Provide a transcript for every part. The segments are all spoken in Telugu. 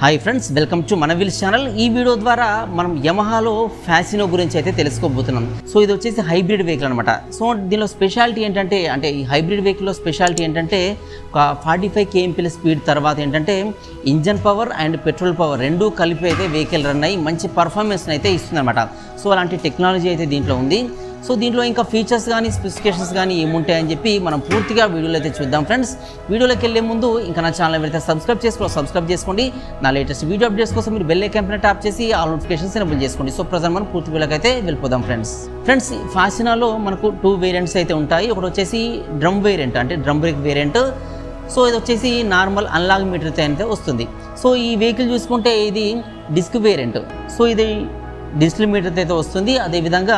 హాయ్ ఫ్రెండ్స్, వెల్కమ్ టు మన వీల్స్ ఛానల్. ఈ వీడియో ద్వారా మనం యమహాలో ఫ్యాసినో గురించి అయితే తెలుసుకోబోతున్నాం. సో ఇది వచ్చేసి హైబ్రిడ్ వెహికల్ అనమాట. సో దీనిలో స్పెషాలిటీ ఏంటంటే, ఈ హైబ్రిడ్ వెహికల్లో స్పెషాలిటీ ఏంటంటే ఒక 45 kmph స్పీడ్ తర్వాత ఏంటంటే engine power and petrol power రెండూ కలిపి అయితే వెహికల్ రన్ అయ్యి మంచి పర్ఫార్మెన్స్ని అయితే ఇస్తుంది అనమాట. సో అలాంటి టెక్నాలజీ అయితే దీంట్లో ఉంది. సో దీంట్లో ఇంకా ఫీచర్స్ కానీ స్పెసిఫికేషన్స్ కానీ ఏముంటాయని చెప్పి మనం పూర్తిగా వీడియోలో అయితే చూద్దాం ఫ్రెండ్స్. వీడియోలోకి వెళ్ళే ముందు ఇంకా నా ఛానల్ ఎవరైతే సబ్స్క్రైబ్ చేసుకోండి. నా లేటెస్ట్ వీడియో అప్డేట్స్ కోసం మీరు బెల్ ఐకాన్ పైన ట్యాప్ చేసి ఆల్ నోటిఫికేషన్స్ ఎనేబుల్ చేసుకోండి. సో ప్రజెంట్ మనం పూర్తి వీడియోకి అయితే వెళ్ళిపోదాం ఫ్రెండ్స్. ఫాసినాలో మనకు 2 వేరియంట్స్ అయితే ఉంటాయి. ఒకటి వచ్చేసి డ్రమ్ వేరియంట్, అంటే డ్రమ్ బ్రేక్ వేరియంట్. సో ఇది వచ్చేసి నార్మల్ అన్లాగ్ మీటర్తో అయితే వస్తుంది. సో ఈ వెహికల్ చూసుకుంటే ఇది డిస్క్ వేరియంట్. సో ఇది డిజిటల్ మీటర్తో అయితే వస్తుంది. అదేవిధంగా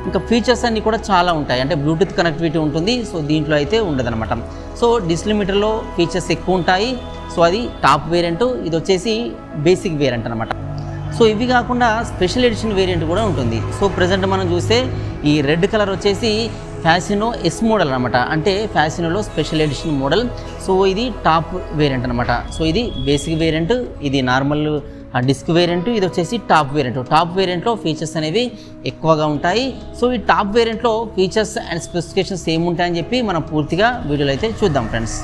ఇంకా ఫీచర్స్ అన్నీ కూడా చాలా ఉంటాయి, అంటే బ్లూటూత్ కనెక్టివిటీ ఉంటుంది. సో దీంట్లో అయితే ఉండదన్నమాట. సో డిజిటల్ మీటర్లో ఫీచర్స్ ఎక్కువ ఉంటాయి. సో అది టాప్ వేరియంట్, ఇది వచ్చేసి బేసిక్ వేరియంట్ అనమాట. సో ఇవి కాకుండా స్పెషల్ ఎడిషన్ వేరియంట్ కూడా ఉంటుంది. సో ప్రజెంట్ మనం చూస్తే ఈ రెడ్ కలర్ వచ్చేసి ఫ్యాసినో ఎస్ మోడల్ అనమాట, అంటే ఫ్యాసినోలో స్పెషల్ ఎడిషన్ మోడల్. సో ఇది టాప్ వేరియంట్ అనమాట. సో ఇది బేసిక్ వేరియంట్, ఇది నార్మల్ డిస్క్ వేరియంట్, ఇది వచ్చేసి టాప్ వేరియంట్. టాప్ వేరియంట్లో ఫీచర్స్ అనేవి ఎక్కువగా ఉంటాయి. సో ఈ టాప్ వేరియంట్లో ఫీచర్స్ అండ్ స్పెసిఫికేషన్స్ ఏముంటాయని చెప్పి మనం పూర్తిగా వీడియోలో అయితే చూద్దాం ఫ్రెండ్స్.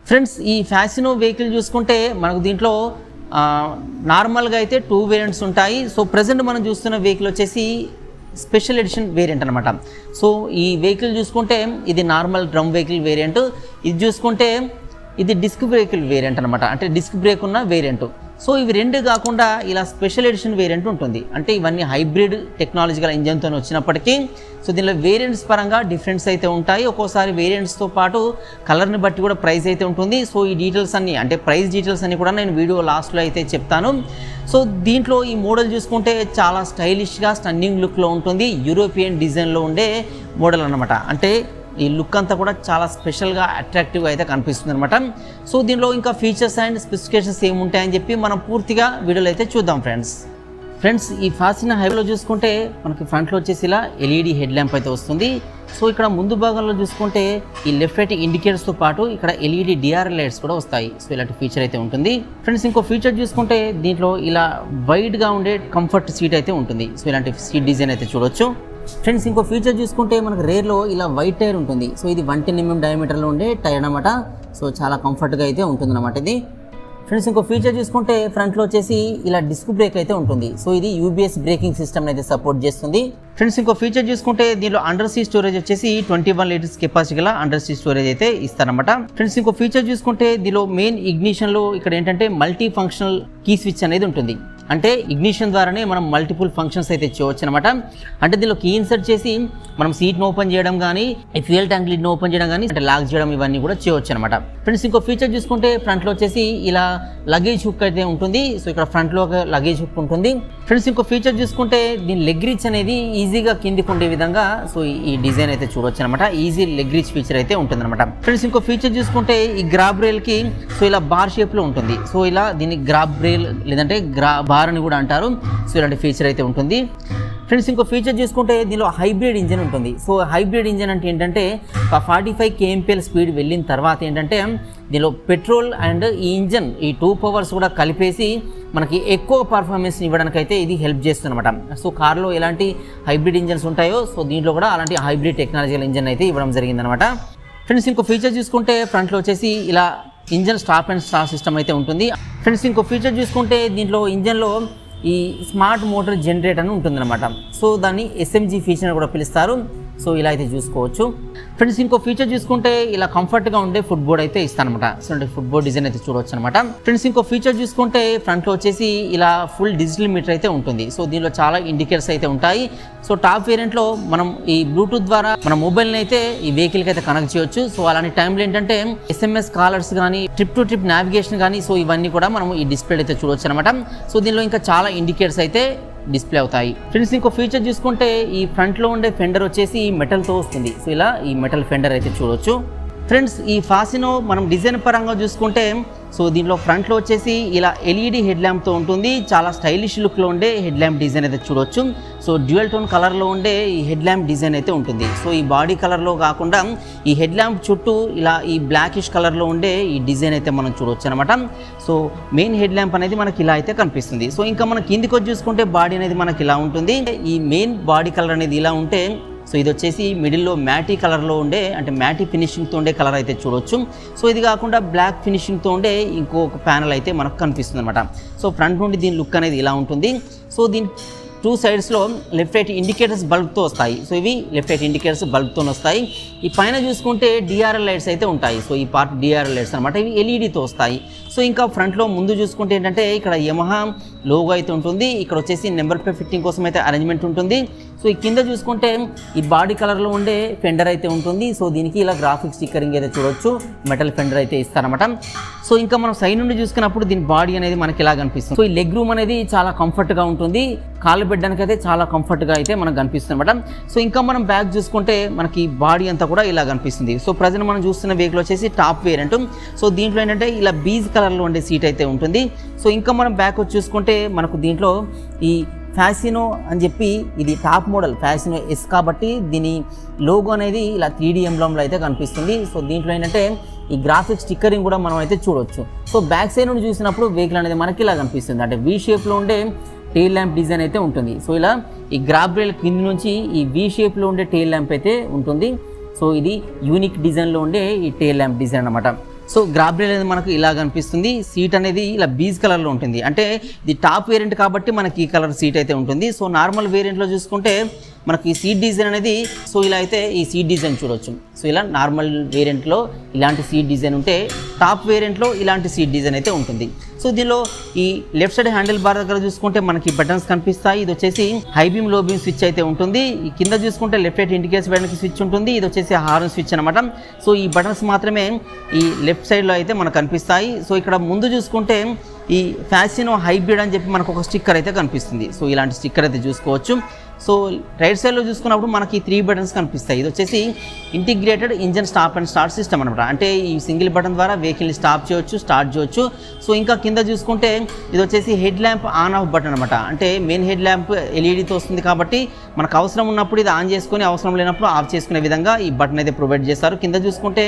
ఫ్రెండ్స్, ఈ ఫ్యాసినో వెహికల్ చూసుకుంటే మనకు దీంట్లో నార్మల్గా అయితే 2 వేరియంట్స్ ఉంటాయి. సో ప్రజెంట్ మనం చూస్తున్న వెహికల్ వచ్చేసి స్పెషల్ ఎడిషన్ వేరియంట్ అనమాట. సో ఈ వెహికల్ చూసుకుంటే ఇది నార్మల్ డ్రమ్ వెహికల్ వేరియంట్, ఇది చూసుకుంటే ఇది డిస్క్ వెహికల్ వేరియంట్ అనమాట, అంటే డిస్క్ బ్రేక్ ఉన్న వేరియంట్. సో ఇవి రెండు కాకుండా ఇలా స్పెషల్ ఎడిషన్ వేరియంట్ ఉంటుంది, అంటే ఇవన్నీ హైబ్రిడ్ టెక్నాలజికల్ ఇంజన్తో వచ్చినప్పటికీ సో దీనిలో వేరియంట్స్ పరంగా డిఫరెన్స్ అయితే ఉంటాయి. ఒక్కోసారి వేరియంట్స్తో పాటు కలర్ని బట్టి కూడా ప్రైస్ అయితే ఉంటుంది. సో ఈ డీటెయిల్స్ అన్నీ, అంటే ప్రైస్ డీటెయిల్స్ అన్నీ కూడా నేను వీడియో లాస్ట్లో అయితే చెప్తాను. సో దీంట్లో ఈ మోడల్ చూసుకుంటే చాలా స్టైలిష్గా స్టన్నింగ్ లుక్లో ఉంటుంది, యూరోపియన్ డిజైన్లో ఉండే మోడల్ అనమాట. అంటే ఈ లుక్ అంతా కూడా చాలా స్పెషల్గా అట్రాక్టివ్గా అయితే కనిపిస్తుంది అనమాట. సో దీనిలో ఇంకా ఫీచర్స్ అండ్ స్పెసిఫికేషన్స్ ఏముంటాయని చెప్పి మనం పూర్తిగా వీడియోలో అయితే చూద్దాం ఫ్రెండ్స్. ఈ ఫాసినో హైబ్రిడ్లో చూసుకుంటే మనకి ఫ్రంట్లో వచ్చేసి ఇలా ఎల్ఈడి హెడ్ ల్యాంప్ అయితే వస్తుంది. సో ఇక్కడ ముందు భాగంలో చూసుకుంటే ఈ లెఫ్ట్ రైట్ ఇండికేటర్స్తో పాటు ఇక్కడ ఎల్ఈడి డిఆర్ఎల్ లైట్స్ కూడా వస్తాయి. సో ఇలాంటి ఫీచర్ అయితే ఉంటుంది ఫ్రెండ్స్. ఇంకో ఫీచర్ చూసుకుంటే దీంట్లో ఇలా వైడ్గా ఉండే కంఫర్ట్ సీట్ అయితే ఉంటుంది. సో ఇలాంటి సీట్ డిజైన్ అయితే చూడొచ్చు ఫ్రెండ్స్. ఇంకో ఫీచర్ చూసుకుంటే మనకు రేర్లో ఇలా వైట్ టైర్ ఉంటుంది. సో ఇది 110 mm డయామీటర్లో ఉండే టైర్ అనమాట. సో చాలా కంఫర్ట్గా అయితే ఉంటుంది అనమాట ఇది ఫ్రెండ్స్. ఇంకో ఫీచర్ చూసుకుంటే ఫ్రంట్లో వచ్చేసి ఇలా డిస్క్ బ్రేక్ అయితే ఉంటుంది. సో ఇది యూబీఎస్ బ్రేకింగ్ సిస్టమ్ అయితే సపోర్ట్ చేస్తుంది ఫ్రెండ్స్. ఇంకో ఫీచర్ చూసుకుంటే దీనిలో అండర్ సీట్ స్టోరేజ్ వచ్చేసి 21 లీటర్స్ కెపాసిటీ గల అండర్ సీట్ స్టోరేజ్ అయితే ఇస్తారనమాట ఫ్రెండ్స్. ఇంకో ఫీచర్ చూసుకుంటే దీనిలో మెయిన్ ఇగ్నిషన్లో ఇక్కడ ఏంటంటే మల్టీ ఫంక్షనల్ కీ స్విచ్ అనేది ఉంటుంది, అంటే ఇగ్నిషన్ ద్వారానే మనం మల్టిపుల్ ఫంక్షన్స్ అయితే చేయవచ్చు అనమాట. అంటే దీనిలో కీ ఇన్సర్ట్ చేసి మనం సీట్ను ఓపెన్ చేయడం కానీ, ఫ్యూయల్ ట్యాంక్ లిడ్ను ఓపెన్ చేయడం కానీ, అంటే లాక్ చేయడం ఇవన్నీ కూడా చేయవచ్చు అనమాట ఫ్రెండ్స్. ఇంకో ఫీచర్ చూసుకుంటే ఫ్రంట్లో వచ్చేసి ఇలా లగేజ్ హుక్ అయితే ఉంటుంది. సో ఇక్కడ ఫ్రంట్లో ఒక లగేజ్ హుక్ ఉంటుంది ఫ్రెండ్స్. ఇంకో ఫీచర్ చూసుకుంటే దీని లెగ్ రీచ్ అనేది ఈజీగా కిందికి ఉండే విధంగా సో ఈ డిజైన్ అయితే చూడవచ్చు అనమాట. ఈజీ లెగ్ రీచ్ ఫీచర్ అయితే ఉంటుంది అనమాట ఫ్రెండ్స్. ఇంకో ఫీచర్ చూసుకుంటే ఈ గ్రాబ్ రైల్కి సో ఇలా బార్ షేప్లో ఉంటుంది. సో ఇలా దీన్ని గ్రాబ్ రైల్ లేదంటే బార్ అని కూడా అంటారు. సో ఇలాంటి ఫీచర్ అయితే ఉంటుంది ఫ్రెండ్స్. ఇంకో ఫీచర్ చూసుకుంటే దీనిలో హైబ్రిడ్ ఇంజన్ ఉంటుంది. సో హైబ్రిడ్ ఇంజన్ అంటే ఏంటంటే 45 kmph స్పీడ్ వెళ్ళిన తర్వాత ఏంటంటే దీనిలో పెట్రోల్ అండ్ ఈ ఇంజన్ ఈ 2 పవర్స్ కూడా కలిపేసి మనకి ఎక్కువ పర్ఫార్మెన్స్ ఇవ్వడానికి అయితే ఇది హెల్ప్ చేస్తుందన్నమాట. సో కార్లో ఎలాంటి హైబ్రిడ్ ఇంజన్స్ ఉంటాయో సో దీంట్లో కూడా అలాంటి హైబ్రిడ్ టెక్నాలజికల్ ఇంజన్ అయితే ఇవ్వడం జరిగిందనమాట. ఫ్రెండ్స్ ఇంకో ఫీచర్ చూసుకుంటే ఫ్రంట్లో వచ్చేసి ఇలా engine stop and start system అయితే ఉంటుంది. ఫ్రెండ్స్ ఇంకో ఫీచర్ చూసుకుంటే దీంట్లో ఇంజన్లో ఈ స్మార్ట్ మోటార్ జనరేటర్ అని ఉంటుందన్నమాట. సో దాన్ని SMG ఫీచర్ కూడా పిలుస్తారు. సో ఇలా అయితే చూసుకోవచ్చు. ఫ్రెండ్స్ ఇంకో ఫీచర్ చూసుకుంటే ఇలా కంఫర్ట్గా ఉండే ఫుట్ బోర్డ్ అయితే ఇస్తానమాట. సో అంటే ఫుట్ బోర్డ్ డిజైన్ అయితే చూడవచ్చు అనమాట. ఫ్రెండ్స్ ఇంకో ఫీచర్ చూసుకుంటే ఫ్రంట్లో వచ్చేసి ఇలా ఫుల్ డిజిటల్ మీటర్ అయితే ఉంటుంది. సో దీనిలో చాలా ఇండికేటర్స్ అయితే ఉంటాయి. సో టాప్ వేరియంట్లో మనం ఈ బ్లూటూత్ ద్వారా మన మొబైల్ని అయితే ఈ వెహికల్కి అయితే కనెక్ట్ చేయొచ్చు. సో అలాంటి టైంలో ఏంటంటే SMS కాలర్స్ కానీ ట్రిప్ టు ట్రిప్ నావిగేషన్ కానీ సో ఇవన్నీ కూడా మనం ఈ డిస్ప్లే అయితే చూడవచ్చు అనమాట. సో దీనిలో ఇంకా చాలా ఇండికేటర్స్ అయితే డిస్ప్లే అవుతాయి. ఫ్రెండ్స్ ఇంకో ఫీచర్ చూసుకుంటే ఈ ఫ్రంట్లో ఉండే ఫెండర్ వచ్చేసి మెటల్తో వస్తుంది. సో ఇలా ఈ మెటల్ ఫెండర్ అయితే చూడవచ్చు. ఫ్రెండ్స్ ఈ ఫాసినో మనం డిజైన్ పరంగా చూసుకుంటే సో దీంట్లో ఫ్రంట్లో వచ్చేసి ఇలా LED హెడ్ ల్యాంప్తో ఉంటుంది. చాలా స్టైలిష్ లుక్లో ఉండే హెడ్ ల్యాంప్ డిజైన్ అయితే చూడవచ్చు. సో డ్యూయల్ టోన్ కలర్లో ఉండే ఈ హెడ్ ల్యాంప్ డిజైన్ అయితే ఉంటుంది. సో ఈ బాడీ కలర్లో కాకుండా ఈ హెడ్ ల్యాంప్ చుట్టూ ఇలా ఈ బ్లాకిష్ కలర్లో ఉండే ఈ డిజైన్ అయితే మనం చూడవచ్చు అనమాట. సో మెయిన్ హెడ్ ల్యాంప్ అనేది మనకి ఇలా అయితే కనిపిస్తుంది. సో ఇంకా మనం కిందికి వచ్చి చూసుకుంటే బాడీ అనేది మనకి ఇలా ఉంటుంది. ఈ మెయిన్ బాడీ కలర్ అనేది ఇలా ఉంటే సో ఇది వచ్చేసి మిడిల్లో మ్యాటీ కలర్లో ఉండే అంటే మ్యాటీ ఫినిషింగ్తో ఉండే కలర్ అయితే చూడవచ్చు. సో ఇది కాకుండా బ్లాక్ ఫినిషింగ్తో ఉండే ఇంకొక ప్యానల్ అయితే మనకు కనిపిస్తుంది అనమాట. సో ఫ్రంట్ నుండి దీని లుక్ అనేది ఇలా ఉంటుంది. సో దీని 2 సైడ్స్లో లెఫ్ట్ రైట్ ఇండికేటర్స్ బల్బ్తో వస్తాయి. సో ఇవి లెఫ్ట్ రైట్ ఇండికేటర్స్ బల్బ్తో వస్తాయి. ఈ పైన చూసుకుంటే DRL లైట్స్ అయితే ఉంటాయి. సో ఈ పార్ట్ DRL లైట్స్ అనమాట. ఇవి LEDతో వస్తాయి. సో ఇంకా ఫ్రంట్లో ముందు చూసుకుంటే ఏంటంటే ఇక్కడ యమహా లోగో అయితే ఉంటుంది. ఇక్కడ వచ్చేసి నెంబర్ ప్లేట్ ఫిట్టింగ్ కోసం అయితే అరేంజ్మెంట్ ఉంటుంది. సో ఈ కింద చూసుకుంటే ఈ బాడీ కలర్లో ఉండే ఫెండర్ అయితే ఉంటుంది. సో దీనికి ఇలా గ్రాఫిక్ స్టిక్కరింగ్ అయితే చూడవచ్చు. మెటల్ ఫెండర్ అయితే ఇస్తారన్నమాట. సో ఇంకా మనం సైడ్ నుండి చూసుకున్నప్పుడు దీని బాడీ అనేది మనకి ఇలా కనిపిస్తుంది. సో ఈ లెగ్ రూమ్ అనేది చాలా కంఫర్ట్గా ఉంటుంది. కాళ్ళు పెట్టడానికి అయితే చాలా కంఫర్ట్గా అయితే మనకు కనిపిస్తుంది అనమాట. సో ఇంకా మనం బ్యాక్ చూసుకుంటే మనకి బాడీ అంతా కూడా ఇలా కనిపిస్తుంది. సో ప్రజెంట్ మనం చూస్తున్న వెహికల్ వచ్చేసి టాప్ వేరియంట్. సో దీంట్లో ఏంటంటే ఇలా బీజ్ కలర్లో ఉండే సీట్ అయితే ఉంటుంది. సో ఇంకా మనం బ్యాక్ వచ్చి చూసుకుంటే మనకు దీంట్లో ఈ ఫ్యాసినో అని చెప్పి ఇది టాప్ మోడల్ ఫ్యాసినో S కాబట్టి దీని లోగో అనేది ఇలా 3D ఎంబ్లంలో అయితే కనిపిస్తుంది. సో దీంట్లో ఏంటంటే ఈ గ్రాఫిక్ స్టిక్కరింగ్ కూడా మనం అయితే చూడవచ్చు. సో బ్యాక్ సైడ్ నుండి చూసినప్పుడు వెహికల్ అనేది మనకి ఇలా కనిపిస్తుంది. అంటే V షేప్లో ఉండే టెయిల్ ల్యాంప్ డిజైన్ అయితే ఉంటుంది. సో ఇలా ఈ గ్రాబ్ రైల్ కింద నుంచి ఈ V షేప్లో ఉండే టెయిల్ ల్యాంప్ అయితే ఉంటుంది. సో ఇది యూనిక్ డిజైన్లో ఉండే ఈ టెయిల్ ల్యాంప్ డిజైన్ అనమాట. సో గ్రాబ్ రైల్ అనేది మనకు ఇలా కనిపిస్తుంది. సీట్ అనేది ఇలా బీజ్ కలర్లో ఉంటుంది. అంటే ఇది టాప్ వేరియంట్ కాబట్టి మనకి ఈ కలర్ సీట్ అయితే ఉంటుంది. సో నార్మల్ వేరియంట్లో చూసుకుంటే మనకి ఈ సీట్ డిజైన్ అనేది సో ఇలా అయితే ఈ సీట్ డిజైన్ చూడవచ్చు. సో ఇలా నార్మల్ వేరియంట్లో ఇలాంటి సీట్ డిజైన్ ఉంటే టాప్ వేరియంట్లో ఇలాంటి సీట్ డిజైన్ అయితే ఉంటుంది. సో దీనిలో ఈ లెఫ్ట్ సైడ్ హ్యాండిల్ బార్ దగ్గర చూసుకుంటే మనకి బటన్స్ కనిపిస్తాయి. ఇది వచ్చేసి హై బీమ్ లో బీమ్ స్విచ్ అయితే ఉంటుంది. ఈ కింద చూసుకుంటే లెఫ్ట్ రైట్ ఇండికేటర్స్ వేయడానికి స్విచ్ ఉంటుంది. ఇది వచ్చేసి హార్న్ స్విచ్ అనమాట. సో ఈ బటన్స్ మాత్రమే ఈ లెఫ్ట్ సైడ్లో అయితే మనకు కనిపిస్తాయి. సో ఇక్కడ ముందు చూసుకుంటే ఈ ఫ్యాసినో హైబ్రిడ్ అని చెప్పి మనకు ఒక స్టిక్కర్ అయితే కనిపిస్తుంది. సో ఇలాంటి స్టిక్కర్ అయితే చూసుకోవచ్చు. సో రైట్ సైడ్లో చూసుకున్నప్పుడు మనకి 3 బటన్స్ కనిపిస్తాయి. ఇది వచ్చేసి integrated engine stop and start system అనమాట. అంటే ఈ సింగిల్ బటన్ ద్వారా వెహికల్ని స్టాప్ చేయొచ్చు, స్టార్ట్ చేయొచ్చు. సో ఇంకా కింద చూసుకుంటే ఇది వచ్చేసి head lamp on off button అనమాట. అంటే మెయిన్ హెడ్ ల్యాంప్ LEDతో వస్తుంది కాబట్టి మనకు అవసరం ఉన్నప్పుడు ఇది ఆన్ చేసుకొని అవసరం లేనప్పుడు ఆఫ్ చేసుకునే విధంగా ఈ బటన్ అయితే ప్రొవైడ్ చేస్తారు. కింద చూసుకుంటే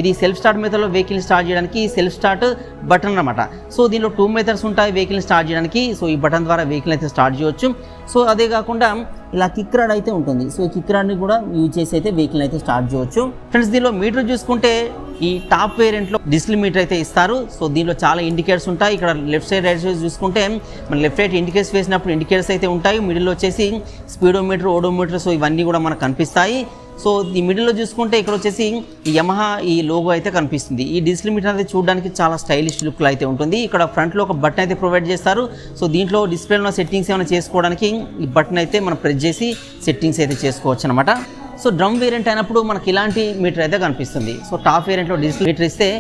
ఇది సెల్ఫ్ స్టార్ట్ మెథడ్లో వెహికల్ని స్టార్ట్ చేయడానికి సెల్ఫ్ స్టార్ట్ బటన్ అనమాట. సో దీనిలో 2 మెథడ్స్ ఉంటాయి వెహికల్ని స్టార్ట్ చేయడానికి. సో ఈ బటన్ ద్వారా వెహికల్ అయితే స్టార్ట్ చేయొచ్చు. సో అదే కాకుండా ఇలా కిక్ రాడ్ అయితే ఉంటుంది. సో ఈ కిక్ రాడ్ని కూడా యూజ్ చేసి అయితే వెహికల్ అయితే స్టార్ట్ చేయొచ్చు. ఫ్రెండ్స్ దీనిలో మీటర్ చూసుకుంటే ఈ టాప్ వేరియంట్లో డిజిటల్ మీటర్ అయితే ఇస్తారు. సో దీనిలో చాలా ఇండికేటర్స్ ఉంటాయి. ఇక్కడ లెఫ్ట్ సైడ్ రైట్ సైడ్ చూసుకుంటే మన లెఫ్ట్ రైట్ ఇండికేటర్స్ వేసినప్పుడు ఇండికేటర్స్ అయితే ఉంటాయి. మిడిల్లో వచ్చేసి స్పీడోమీటర్, ఓడోమీటర్ సో ఇవన్నీ కూడా మనకు కనిపిస్తాయి. సో ఈ మిడిల్లో చూసుకుంటే ఇక్కడ వచ్చేసి ఈ యమహా ఈ లోగో అయితే కనిపిస్తుంది. ఈ డిజిటల్ మీటర్ అయితే చూడడానికి చాలా స్టైలిష్ లుక్లో అయితే ఉంటుంది. ఇక్కడ ఫ్రంట్లో ఒక బటన్ అయితే ప్రొవైడ్ చేస్తారు. సో దీంట్లో డిస్ప్లేలో సెట్టింగ్స్ ఏమైనా చేసుకోవడానికి ఈ బటన్ అయితే మనం ప్రెస్ చేసి సెట్టింగ్స్ అయితే చేసుకోవచ్చు అనమాట. సో డ్రమ్ వేరియంట్ అయినప్పుడు మనకి ఇలాంటి మీటర్ అయితే కనిపిస్తుంది. సో టాప్ వేరియంట్లో డిజిటల్ మీటర్ ఇస్తే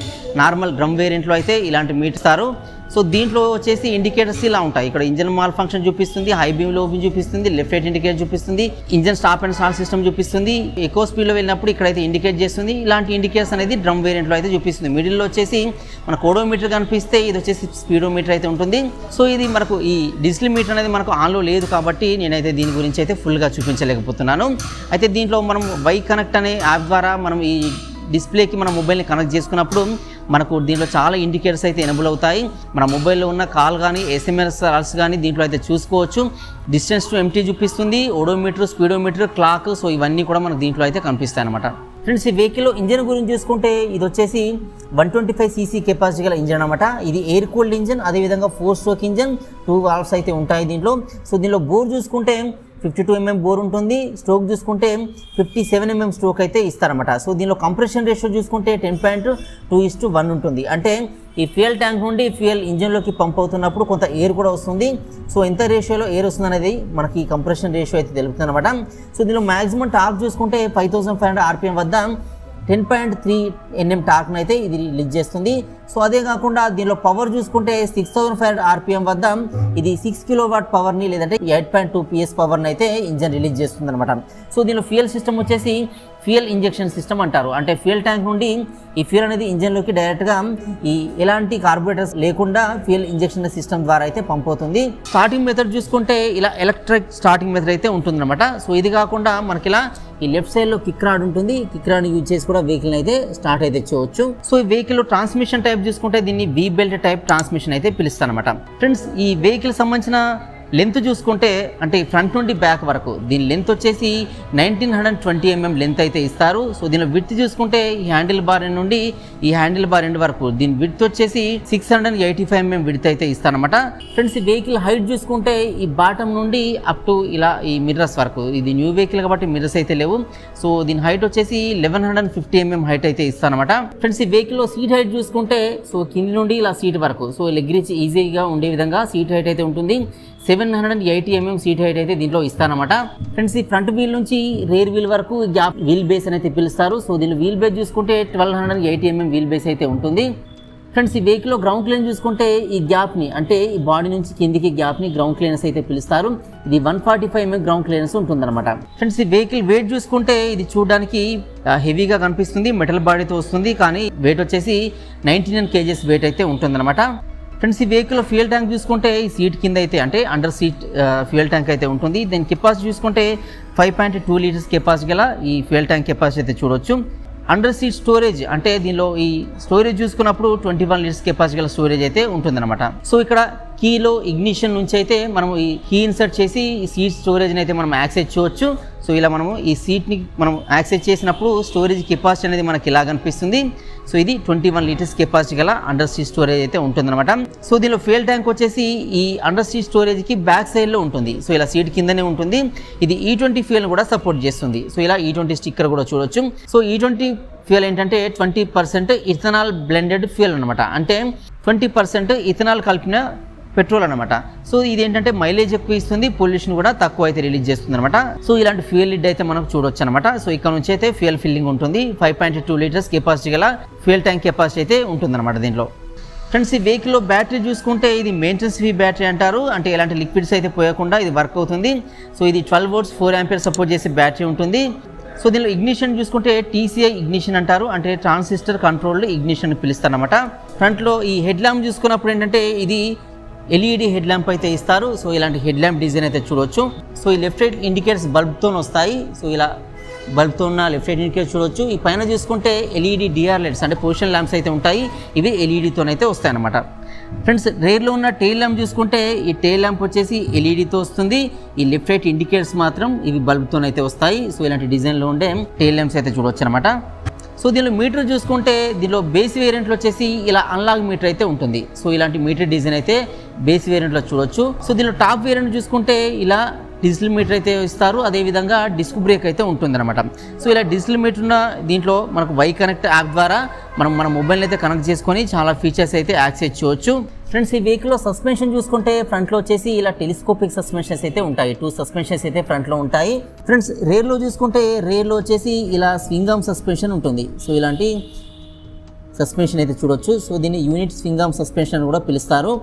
నార్మల్ డ్రమ్ వేరియంట్లో అయితే ఇలాంటి మీటర్ ఇస్తారు. సో దీంట్లో వచ్చేసి ఇండికేటర్స్ ఇలా ఉంటాయి. ఇక్కడ ఇంజన్ మాల్ ఫంక్షన్ చూపిస్తుంది, హై బీమ్ లో బీమ్ చూపిస్తుంది, లెఫ్ట్ రైట్ ఇండికేటర్ చూపిస్తుంది, engine stop and start system చూపిస్తుంది. ఎక్కువ స్పీడ్లో వెళ్ళినప్పుడు ఇక్కడైతే ఇండికేట్ చేస్తుంది. ఇలాంటి ఇండికేటర్స్ అనేది డ్రమ్ వేరియంట్లో అయితే చూపిస్తుంది. మిడిల్లో వచ్చేసి మన ఓడోమీటర్ కనిపిస్తే ఇది వచ్చేసి స్పీడోమీటర్ అయితే ఉంటుంది. సో ఇది మనకు ఈ డిజిటల్ మీటర్ అనేది మనకు ఆన్లో లేదు కాబట్టి నేనైతే దీని గురించి అయితే ఫుల్గా చూపించలేకపోతున్నాను. అయితే దీంట్లో మనం వై కనెక్ట్ అనే యాప్ ద్వారా మనం ఈ డిస్ప్లేకి మన మొబైల్ని కనెక్ట్ చేసుకున్నప్పుడు మనకు దీంట్లో చాలా ఇండికేటర్స్ అయితే ఎనబుల్ అవుతాయి. మన మొబైల్లో ఉన్న కాల్ కానీ SMS కాల్స్ కానీ దీంట్లో అయితే చూసుకోవచ్చు. డిస్టెన్స్ టు ఎంటీ చూపిస్తుంది, ఓడోమీటర్, స్పీడోమీటర్, క్లాక్. సో ఇవన్నీ కూడా మనకు దీంట్లో అయితే కనిపిస్తాయి అనమాట. ఫ్రెండ్స్, ఈ వెహికల్లో ఇంజన్ గురించి చూసుకుంటే ఇది వచ్చేసి 125cc కెపాసిటీ గల ఇంజన్ అనమాట. ఇది ఎయిర్ కూల్డ్ ఇంజన్, అదేవిధంగా 4 స్ట్రోక్ ఇంజన్, 2 వాల్వ్స్ అయితే ఉంటాయి దీంట్లో. సో దీనిలో బోర్ చూసుకుంటే 52 mm బోర్ ఉంటుంది. స్ట్రోక్ చూసుకుంటే 57 mm స్ట్రోక్ అయితే ఇస్తారన్నమాట. సో దీనిలో కంప్రెషన్ రేషియో చూసుకుంటే 10.2:1 ఉంటుంది. అంటే ఈ ఫ్యూయల్ ట్యాంక్ నుండి ఫ్యూయల్ ఇంజన్లోకి పంప్ అవుతున్నప్పుడు కొంత ఎయిర్ కూడా వస్తుంది. సో ఎంత రేషియోలో ఎయిర్ వస్తుంది అనేది మనకి ఈ కంప్రెషన్ రేషియో అయితే తెలుపుతుంది అనమాట. సో దీనిలో మ్యాక్సిమం టార్క్ చూసుకుంటే 5500 RPM వద్ద 10.3 Nm టార్క్ను అయితే ఇది రిలీజ్ చేస్తుంది. సో అదే కాకుండా దీనిలో పవర్ చూసుకుంటే 6500 RPM వద్ద ఇది 6 kW పవర్ని లేదంటే 8.2 PS పవర్ని అయితే ఇంజన్ రిలీజ్ చేస్తుంది అనమాట. సో దీనిలో ఫ్యూయల్ సిస్టమ్ వచ్చేసి ఫ్యూయల్ ఇంజెక్షన్ సిస్టమ్ అంటారు. అంటే ఫ్యూయల్ ట్యాంక్ నుండి ఈ ఫ్యూయల్ అనేది ఇంజన్లోకి డైరెక్ట్గా ఈ ఎలాంటి కార్బోరేటర్స్ లేకుండా ఫ్యూయల్ ఇంజెక్షన్ సిస్టమ్ ద్వారా అయితే పంప్ అవుతుంది. స్టార్టింగ్ మెథడ్ చూసుకుంటే ఇలా ఎలక్ట్రిక్ స్టార్టింగ్ మెథడ్ అయితే ఉంటుందన్నమాట. సో ఇది కాకుండా మనకి ఇలా ఈ లెఫ్ట్ సైడ్లో కిక్ రాడ్ ఉంటుంది. కిక్ రాడ్ యూజ్ చేసి కూడా వెహికల్ అయితే స్టార్ట్ అయితే చేయవచ్చు. సో ఈ వెహికల్ ట్రాన్స్మిషన్ టైప్ చూసుకుంటే దీన్ని V బెల్ట్ టైప్ ట్రాన్స్మిషన్ అయితే పిలుస్తాను అనమాట. ఫ్రెండ్స్, ఈ వెహికల్ సంబంధించిన లెంత్ చూసుకుంటే అంటే ఫ్రంట్ నుండి బ్యాక్ వరకు దీని లెంత్ వచ్చేసి 1920 mm లెంత్ అయితే ఇస్తారు. సో దీని విడ్త్ చూసుకుంటే ఈ హ్యాండిల్ బార్ ఎండ్ నుండి ఈ హ్యాండిల్ బార్ ఎండ్ వరకు దీని విడ్త్ వచ్చేసి 685 mm విడ్త్ అయితే ఇస్తారనమాట. ఫ్రెండ్స్, ఈ వెహికల్ హైట్ చూసుకుంటే ఈ బాటమ్ నుండి అప్ టు ఇలా ఈ మిర్రర్స్ వరకు, ఇది న్యూ వెహికల్ కాబట్టి మిర్రర్స్ అయితే లేవు. సో దీని హైట్ వచ్చేసి 1150 mm హైట్ అయితే ఇస్తారనమాట. ఫ్రెండ్స్, ఈ వెహికల్లో సీట్ హైట్ చూసుకుంటే సో కింది నుండి ఇలా సీట్ వరకు సో లెగ్ రీచ్ ఈజీగా ఉండే విధంగా సీట్ హైట్ అయితే ఉంటుంది. 780 mm సీట్ హైట్ అయితే దీంట్లో ఇస్తారనమాట. ఫ్రెండ్స్, ఈ ఫ్రంట్ వీల్ నుంచి రేర్ వీల్ వరకు గ్యాప్ వీల్ బేస్ అయితే పిలుస్తారు. సో దీని వీల్ బేస్ చూసుకుంటే 1280 mm వీల్ బేస్ అయితే ఉంటుంది. ఫ్రెండ్స్, ఈ వెహికల్లో గ్రౌండ్ క్లియరెన్స్ చూసుకుంటే ఈ గ్యాప్ని అంటే ఈ బాడీ నుంచి కిందికి గ్యాప్ని గ్రౌండ్ క్లియరెన్స్ అయితే పిలుస్తారు. ఇది 145 mm గ్రౌండ్ క్లియరెన్స్ ఉంటుందన్నమాట. ఫ్రెండ్స్, ఈ వెహికల్ వెయిట్ చూసుకుంటే ఇది చూడడానికి హెవీగా కనిపిస్తుంది, మెటల్ బాడీతో వస్తుంది, కానీ వెయిట్ వచ్చేసి 99 kgs వెయిట్ అయితే ఉంటుందన్నమాట. ఫ్రెండ్స్, ఈ వెహికల్ ఫ్యూయల్ ట్యాంక్ చూసుకుంటే ఈ సీట్ కింద అయితే అంటే అండర్ సీట్ ఫ్యూయల్ ట్యాంక్ అయితే ఉంటుంది. దీని కెపాసిటీ చూసుకుంటే 5.2 లీటర్స్ కెపాసిటీ గల ఈ ఫ్యూయల్ ట్యాంక్ కెపాసిటీ అయితే చూడొచ్చు. అండర్ సీట్ స్టోరేజ్ అంటే దీనిలో ఈ స్టోరేజ్ చూసుకున్నప్పుడు 21 లీటర్స్ కెపాసిటీ గల స్టోరేజ్ అయితే ఉంటుందన్నమాట. సో ఇక్కడ కీలో ఇగ్నిషన్ నుంచి అయితే మనం ఈ కీ ఇన్సర్ట్ చేసి ఈ సీట్ స్టోరేజ్ని అయితే మనం యాక్సెస్ చేయవచ్చు. సో ఇలా మనము ఈ సీట్ని మనం యాక్సెస్ చేసినప్పుడు స్టోరేజ్ కెపాసిటీ అనేది మనకి ఇలా కనిపిస్తుంది. సో ఇది 21 లీటర్స్ కెపాసిటీ గల అండర్ సీట్ స్టోరేజ్ అయితే ఉంటుందన్నమాట. సో దీనిలో ఫ్యూయల్ ట్యాంక్ వచ్చేసి ఈ అండర్ సీట్ స్టోరేజ్కి బ్యాక్ సైడ్లో ఉంటుంది. సో ఇలా సీట్ కిందనే ఉంటుంది. ఇది E20 ఫ్యూయల్ కూడా సపోర్ట్ చేస్తుంది. సో ఇలా E20 స్టిక్కర్ కూడా చూడొచ్చు. సో E20 ఫ్యూయల్ ఏంటంటే 20% ఇథనాల్ బ్లెండెడ్ ఫ్యూయల్ అనమాట. అంటే 20% ఇథనాల్ కలిపిన పెట్రోల్ అనమాట. సో ఇది ఏంటంటే మైలేజ్ ఎక్కువ ఇస్తుంది, పొల్యూషన్ కూడా తక్కువ అయితే రిలీజ్ చేస్తుంది అనమాట. సో ఇలాంటి ఫ్యూయల్ లిడ్ అయితే మనం చూడొచ్చు అనమాట. సో ఇక్కడ నుంచి అయితే ఫ్యూయల్ ఫిల్లింగ్ ఉంటుంది. 5.2 లీటర్స్ కెపాసిటీ గల ఫ్యూయల్ ట్యాంక్ కెపాసిటీ అయితే ఉంటుందన్నమాట దీంట్లో. ఫ్రెండ్స్, ఈ వెహికల్లో బ్యాటరీ చూసుకుంటే ఇది మెయింటెనెన్స్ ఫ్రీ బ్యాటరీ అంటారు. అంటే ఎలాంటి లిక్విడ్స్ అయితే పోయకుండా ఇది వర్క్ అవుతుంది. సో ఇది 12 volts 4 ఆంపియర్ సపోర్ట్ చేసే బ్యాటరీ ఉంటుంది. సో దీనిలో ఇగ్నిషన్ చూసుకుంటే TCI ఇగ్నిషన్ అంటారు. అంటే ట్రాన్సిస్టర్ కంట్రోల్డ్ ఇగ్నిషన్ పిలుస్తారు అనమాట. ఫ్రంట్లో ఈ హెడ్ ల్యాంప్ చూసుకున్నప్పుడు ఏంటంటే ఇది LED హెడ్ ల్యాంప్ అయితే ఇస్తారు. సో ఇలాంటి హెడ్ ల్యాంప్ డిజైన్ అయితే చూడొచ్చు. సో ఈ లెఫ్ట్ రైట్ ఇండికేటర్స్ బల్బ్తో వస్తాయి. సో ఇలా బల్బ్తో ఉన్న లెఫ్ట్ రైట్ ఇండికేటర్ చూడొచ్చు. ఈ పైన చూసుకుంటే LED DR లైట్స్ అంటే పొజిషన్ ల్యాంప్స్ అయితే ఉంటాయి. ఇవి LEDతోనైతే వస్తాయి అన్నమాట. ఫ్రెండ్స్, రేర్లో ఉన్న టెయిల్ ల్యాంప్ చూసుకుంటే ఈ టెయిల్ ల్యాంప్ వచ్చేసి LEDతో వస్తుంది. ఈ లెఫ్ట్ రైట్ ఇండికేటర్స్ మాత్రం ఇవి బల్బ్తోనైతే వస్తాయి. సో ఇలాంటి డిజైన్లో ఉండే టెయిల్ ల్యాంప్స్ అయితే చూడొచ్చు అనమాట. సో దీనిలో మీటర్ చూసుకుంటే దీనిలో బేస్ వేరియంట్లో వచ్చేసి ఇలా అన్లాగ్ మీటర్ అయితే ఉంటుంది. సో ఇలాంటి మీటర్ డిజైన్ అయితే బేస్ వేరియంట్లో చూడొచ్చు. సో దీనిలో టాప్ వేరియంట్ చూసుకుంటే ఇలా డిజిటల్ మీటర్ అయితే ఇస్తారు. అదేవిధంగా డిస్క్ బ్రేక్ అయితే ఉంటుందన్నమాట. సో ఇలా డిజిటల్ మీటర్ ఉన్న దీంట్లో మనకు వై కనెక్ట్ యాప్ ద్వారా మనం మన మొబైల్ అయితే కనెక్ట్ చేసుకొని చాలా ఫీచర్స్ అయితే యాక్సెస్ చేయవచ్చు. ఫ్రెండ్స్, ఈ వెహికల్లో సస్పెన్షన్ చూసుకుంటే ఫ్రంట్లో వచ్చేసి ఇలా టెలిస్కోపిక్ సస్పెన్షన్స్ అయితే ఉంటాయి. 2 సస్పెన్షన్స్ అయితే ఫ్రంట్లో ఉంటాయి. ఫ్రెండ్స్, రేర్లో చూసుకుంటే రేర్లో వచ్చేసి ఇలా స్వింగ్ ఆర్మ్ సస్పెన్షన్ ఉంటుంది. సో ఇలాంటి సస్పెన్షన్ అయితే చూడొచ్చు. సో దీన్ని యూనిట్ స్వింగ్ ఆర్మ్ సస్పెన్షన్ కూడా పిలుస్తారు.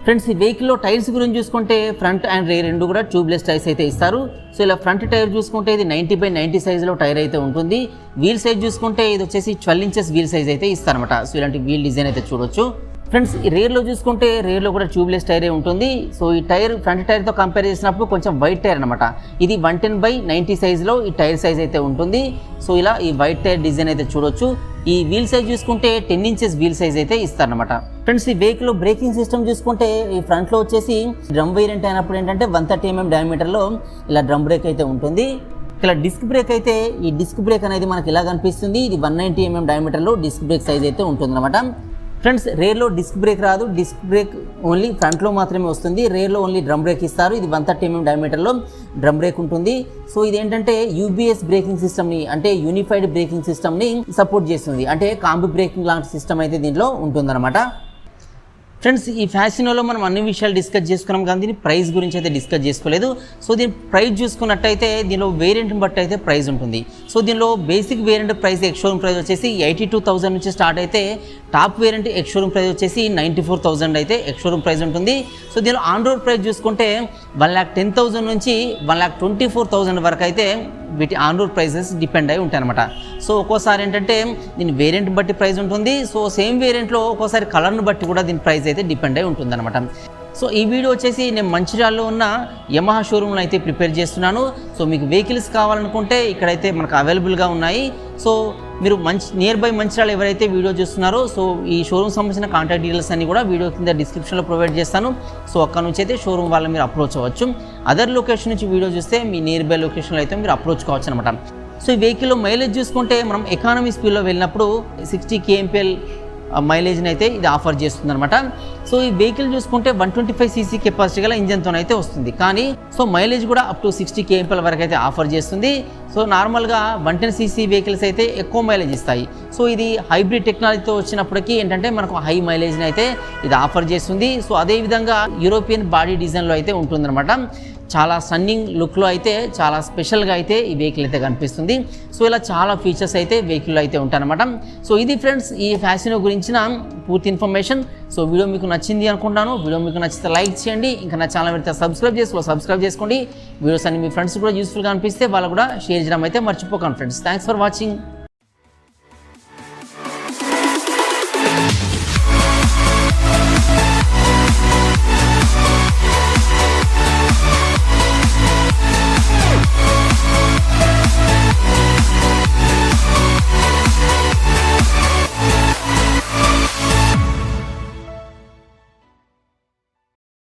ఫ్రెండ్స్, ఈ వెహికల్లో టైర్స్ గురించి చూసుకుంటే ఫ్రంట్ అండ్ రేర్ రెండు కూడా ట్యూబ్లెస్ టైర్స్ అయితే ఇస్తారు. సో ఇలా ఫ్రంట్ టైర్ చూసుకుంటే ఇది 90/90 సైజులో టైర్ అయితే ఉంటుంది. వీల్ సైజ్ చూసుకుంటే ఇది వచ్చేసి 12 inches వీల్ సైజ్ అయితే ఇస్తారనమాట. సో ఇలాంటి వీల్ డిజైన్ అయితే చూడొచ్చు. ఫ్రెండ్స్ ఈ రేర్లో చూసుకుంటే రేర్లో కూడా ట్యూబ్లెస్ టైరే ఉంటుంది. సో ఈ టైర్ ఫ్రంట్ టైర్తో కంపేర్ చేసినప్పుడు కొంచెం వైట్ టైర్ అనమాట. ఇది 110/90 సైజులో ఈ టైర్ సైజ్ అయితే ఉంటుంది. సో ఇలా ఈ వైట్ టైర్ డిజైన్ అయితే చూడొచ్చు. ఈ వీల్ సైజ్ చూసుకుంటే 10 ఇంచెస్ వీల్ సైజ్ అయితే ఇస్తారనమాట. ఫ్రెండ్స్ ఈ వెహికల్ బ్రేకింగ్ సిస్టమ్ చూసుకుంటే ఈ ఫ్రంట్లో వచ్చేసి డ్రమ్ వేరియంట్ అయినప్పుడు ఏంటంటే 130 mm డయామీటర్లో ఇలా డ్రమ్ బ్రేక్ అయితే ఉంటుంది. ఇలా డిస్క్ బ్రేక్ అయితే ఈ డిస్క్ బ్రేక్ అనేది మనకి ఇలా కనిపిస్తుంది. ఇది 190 mm డయామీటర్లో డిస్క్ బ్రేక్ సైజ్ అయితే ఉంటుంది అనమాట. ఫ్రెండ్స్ రేర్లో డిస్క్ బ్రేక్ రాదు, డిస్క్ బ్రేక్ ఓన్లీ ఫ్రంట్లో మాత్రమే వస్తుంది. రేర్లో ఓన్లీ డ్రమ్ బ్రేక్ ఇస్తారు. ఇది 130 mm డయామీటర్లో డ్రమ్ బ్రేక్ ఉంటుంది. సో ఇది ఏంటంటే యూబీఎస్ బ్రేకింగ్ సిస్టమ్ని అంటే యూనిఫైడ్ బ్రేకింగ్ సిస్టమ్ని సపోర్ట్ చేస్తుంది. అంటే కాంబి బ్రేకింగ్ లాంటి సిస్టమ్ అయితే దీంట్లో ఉంటుందన్నమాట. ఫ్రెండ్స్ ఈ ఫ్యాసినోలో మనం అన్ని విషయాలు డిస్కస్ చేసుకున్నాం కానీ దీని ప్రైస్ గురించి అయితే డిస్కస్ చేసుకోలేదు. సో దీని ప్రైస్ చూసుకున్నట్టయితే దీనిలో వేరియంట్ని బట్టి అయితే ప్రైస్ ఉంటుంది. సో దీనిలో basic variant price X-showroom price వచ్చేసి 82,000 నుంచి స్టార్ట్ అయితే టాప్ వేరియంట్ ఎక్స్-షోరూమ్ ప్రైస్ వచ్చేసి 94,000 అయితే ఎక్స్-షోరూమ్ ప్రైస్ ఉంటుంది. సో దీనిలో ఆన్ రోడ్ ప్రైస్ చూసుకుంటే 1,10,000 నుంచి 1,24,000 వరకు అయితే వీటి ఆన్ రోడ్ ప్రైసెస్ డిపెండ్ అయి ఉంటాయి అనమాట. సో ఒక్కోసారి ఏంటంటే దీని వేరియంట్ బట్టి ప్రైస్ ఉంటుంది. సో సేమ్ వేరియంట్లో ఒక్కోసారి కలర్ను బట్టి కూడా దీని ప్రైస్ అయితే డిపెండ్ అయి ఉంటుంది అనమాట. సో ఈ వీడియో వచ్చేసి నేను మంచిర్యాలలో ఉన్న యమహా షోరూమ్లో అయితే ప్రిపేర్ చేస్తున్నాను. సో మీకు వెహికల్స్ కావాలనుకుంటే ఇక్కడైతే మనకు అవైలబుల్గా ఉన్నాయి. సో మీరు నియర్ బై మంచిర్యాల ఎవరైతే వీడియో చూస్తున్నారో సో ఈ షోరూమ్ సంబంధించిన కాంటాక్ట్ డీటెయిల్స్ అన్ని కూడా వీడియో కింద డిస్క్రిప్షన్లో ప్రొవైడ్ చేస్తాను. సో అక్కడ నుంచి అయితే షోరూమ్ వాళ్ళని మీరు అప్రోచ్ అవ్వచ్చు. అదర్ లొకేషన్ నుంచి వీడియో చూస్తే మీ నియర్ బై లొకేషన్లో అయితే మీరు అప్రోచ్ కావచ్చు అనమాట. సో ఈ వెహికల్లో మైలేజ్ చూసుకుంటే మనం ఎకానమీ స్పీడ్లో వెళ్ళినప్పుడు 60 kmpl మైలేజ్ని అయితే ఇది ఆఫర్ చేస్తుంది అనమాట. సో ఈ వెహికల్ చూసుకుంటే 125cc కెపాసిటీ గల ఇంజన్తో అయితే వస్తుంది. కానీ సో మైలేజ్ కూడా అప్ టు 60 kmpl వరకు అయితే ఆఫర్ చేస్తుంది. సో నార్మల్గా 110cc వెహికల్స్ అయితే ఎక్కువ మైలేజ్ ఇస్తాయి. సో ఇది హైబ్రిడ్ టెక్నాలజీతో వచ్చినప్పటికీ ఏంటంటే మనకు హై మైలేజ్ని అయితే ఇది ఆఫర్ చేస్తుంది. సో అదేవిధంగా యూరోపియన్ బాడీ డిజైన్లో అయితే ఉంటుందన్నమాట. చాలా స్టన్నింగ్ లుక్లో అయితే చాలా స్పెషల్గా అయితే ఈ వెహికల్ అయితే కనిపిస్తుంది. సో ఇలా చాలా ఫీచర్స్ అయితే వెహికల్లో అయితే ఉంటాయన్నమాట. సో ఇది ఫ్రెండ్స్ ఈ ఫ్యాసినో గురించిన పూర్తి ఇన్ఫర్మేషన్. సో వీడియో మీకు నచ్చింది అనుకుంటాను. వీడియో మీకు నచ్చితే లైక్ చేయండి. ఇంకా నా ఛానల్ అయితే సబ్స్క్రైబ్ చేసుకోండి. వీడియోస్ అన్ని మీ ఫ్రెండ్స్ కూడా యూస్ఫుల్గా అనిపిస్తే వాళ్ళు కూడా షేర్ చేయడం అయితే మర్చిపోకండి ఫ్రెండ్స్. Thanks for watching.